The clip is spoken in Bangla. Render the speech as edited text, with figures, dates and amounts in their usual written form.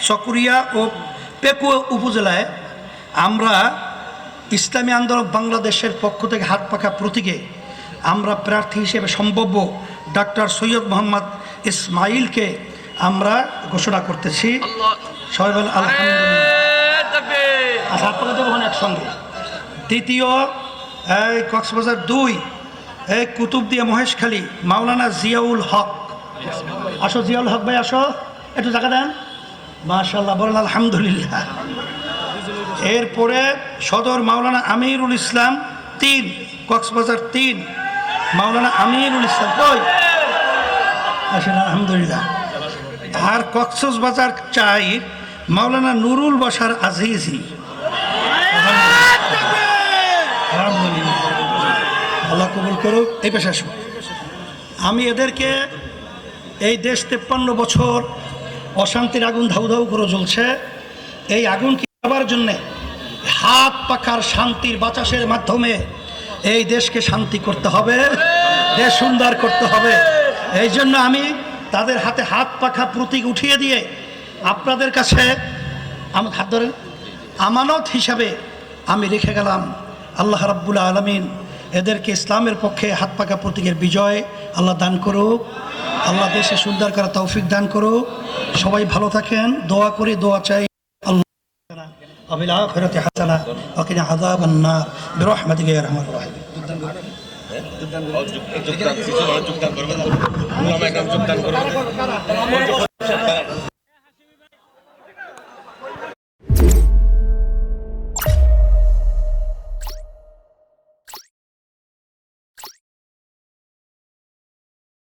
চকরিয়া ও পেকুয়া উপজেলায় আমরা ইসলামী আন্দোলন বাংলাদেশের পক্ষ থেকে হাত পাখা প্রতীকে আমরা প্রার্থী হিসেবে সম্ভাব্য ডাক্তার সৈয়দ মোহাম্মদ ইসমাইলকে আমরা ঘোষণা করতেছি। সবাই বলেন আলহামদুলিল্লাহ। হাত পাখা দেবো একসঙ্গে। দ্বিতীয় কক্সবাজার 2 কুতুবদিয়া মহেশখালী মাওলানা জিয়াউল হক। আসো জিয়াউল হক ভাই, আসো একটু জায়গা দেন। মাশাআল্লাহ, বলেন আলহামদুলিল্লাহ। এরপরে সদর মাওলানা আমিরুল ইসলাম 3 কক্সবাজার 3 মাওলানা আমিরুল ইসলাম কই আসেন আলহামদুলিল্লাহ। আর কক্সবাজার 4 মাওলানা নুরুল বাশার আজিজি। আলহামদুলিল্লাহ, আল্লাহ কবুল করুক। এই পেশা আসুন। আমি এদেরকে এই দেশ 53 বছর অশান্তির আগুন ধাউ ধাউ করে জ্বলছে, এই আগুনকে আবার জন্যে হাত পাখার শান্তির বাতাসের মাধ্যমে এই দেশকে শান্তি করতে হবে, দেশ সুন্দর করতে হবে। এই জন্য আমি তাদের হাতে হাত পাখা প্রতীক উঠিয়ে দিয়ে আপনাদের কাছে আমার হাত ধরেন আমানত হিসাবে আমি রেখে গেলাম। আল্লাহ রাব্বুল আলামিন এদেরকে ইসলামের পক্ষে হাত পাখা প্রতীকের বিজয় আল্লাহ দান করুক। আল্লাহ দেশে সুন্দর করা তৌফিক দান করুক। সবাই ভালো থাকেন, দোয়া করি, দোয়া চাই। وفي الآخرة حسنة وقنا عذاب النار برحمتك يا أرحم الراحمين।